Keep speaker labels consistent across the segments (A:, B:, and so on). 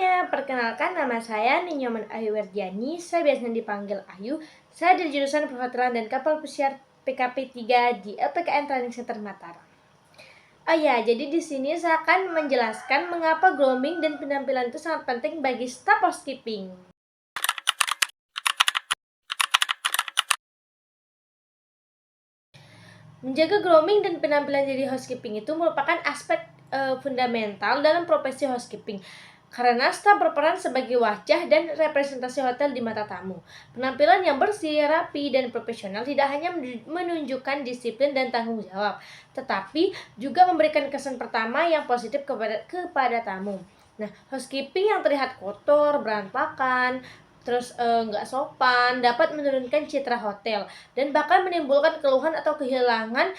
A: semuanya, perkenalkan nama saya Ninyoman Ayu Werdiani. Saya biasa dipanggil Ayu. Saya dari jurusan Perhotelan dan Kapal Pesiar PKP 3 di LPKN Training Center Mataram. Oh ya, jadi di sini saya akan menjelaskan mengapa grooming dan penampilan itu sangat penting bagi staf housekeeping. Menjaga grooming dan penampilan jadi housekeeping itu merupakan aspek fundamental dalam profesi housekeeping. Karena staf berperan sebagai wajah dan representasi hotel di mata tamu. Penampilan yang bersih, rapi, dan profesional tidak hanya menunjukkan disiplin dan tanggung jawab, tetapi juga memberikan kesan pertama yang positif kepada tamu. Nah, housekeeping yang terlihat kotor, berantakan, terus nggak sopan dapat menurunkan citra hotel dan bahkan menimbulkan keluhan atau kehilangan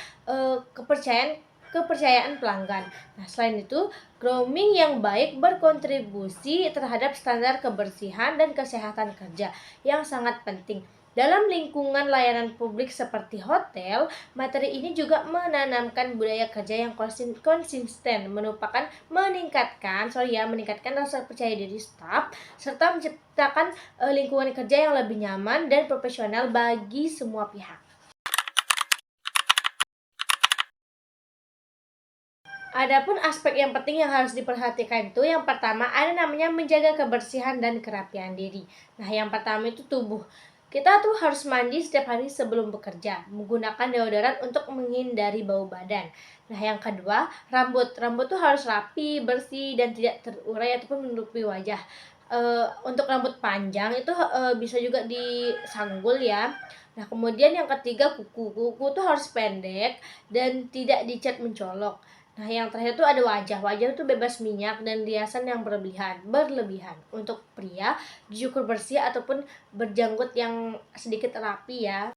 A: kepercayaan pelanggan. Nah, selain itu, grooming yang baik berkontribusi terhadap standar kebersihan dan kesehatan kerja yang sangat penting. Dalam lingkungan layanan publik seperti hotel, materi ini juga menanamkan budaya kerja yang konsisten, meningkatkan rasa percaya diri staf serta menciptakan lingkungan kerja yang lebih nyaman dan profesional bagi semua pihak. Adapun aspek yang penting yang harus diperhatikan itu yang pertama ada namanya menjaga kebersihan dan kerapian diri. Nah, yang pertama itu tubuh. Kita tuh harus mandi setiap hari sebelum bekerja, menggunakan deodoran untuk menghindari bau badan. Nah, yang kedua, rambut. Rambut tuh harus rapi, bersih, dan tidak terurai ataupun menutupi wajah. Untuk rambut panjang itu bisa juga disanggul ya. Nah, kemudian yang ketiga kuku. Kuku tuh harus pendek dan tidak dicat mencolok. Nah, yang terakhir itu ada wajah. Wajah itu bebas minyak dan riasan yang berlebihan. Untuk pria, dicukur bersih ataupun berjanggut yang sedikit rapi ya.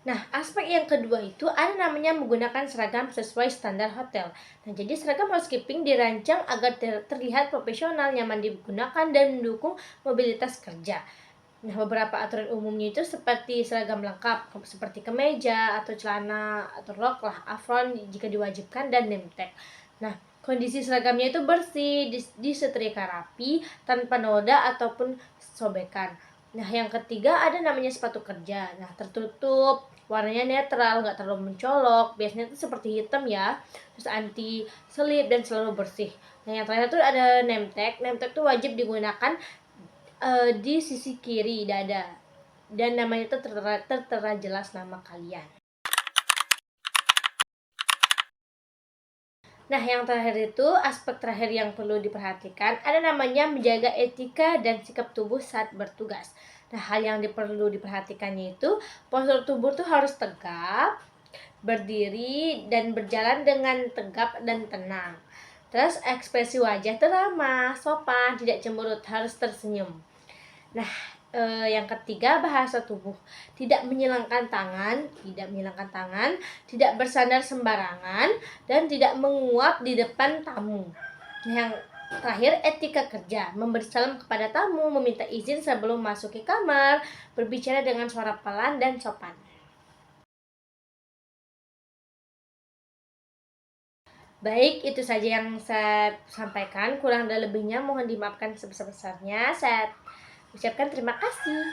A: Nah, aspek yang kedua itu ada namanya menggunakan seragam sesuai standar hotel. Nah, jadi seragam housekeeping dirancang agar terlihat profesional, nyaman digunakan, dan mendukung mobilitas kerja. Nah, beberapa aturan umumnya itu seperti seragam lengkap, seperti kemeja atau celana atau rok lah, apron jika diwajibkan, dan name tag. Nah, kondisi seragamnya itu bersih, disetrika rapi, tanpa noda ataupun sobekan. Nah, yang ketiga ada namanya sepatu kerja. Nah, tertutup, warnanya netral, nggak terlalu mencolok. Biasanya itu seperti hitam ya, terus anti selip dan selalu bersih. Nah, yang terakhir tuh ada name tag. Name tag tuh wajib digunakan di sisi kiri dada dan namanya itu tertera jelas nama kalian. Nah, yang terakhir itu aspek terakhir yang perlu diperhatikan ada namanya menjaga etika dan sikap tubuh saat bertugas. Nah, hal yang perlu diperhatikannya itu postur tubuh tuh harus tegap, berdiri dan berjalan dengan tegap dan tenang. Terus ekspresi wajah tuh ramah, sopan, tidak cemberut, harus tersenyum. Nah, yang ketiga bahasa tubuh. Tidak menyilangkan tangan, tidak bersandar sembarangan, dan tidak menguap di depan tamu. Nah, yang terakhir etika kerja, memberi salam kepada tamu, meminta izin sebelum masuk ke kamar, berbicara dengan suara pelan dan sopan. Baik, itu saja yang saya sampaikan. Kurang dan lebihnya mohon dimaafkan sebesar-besarnya. Saya ucapkan terima kasih.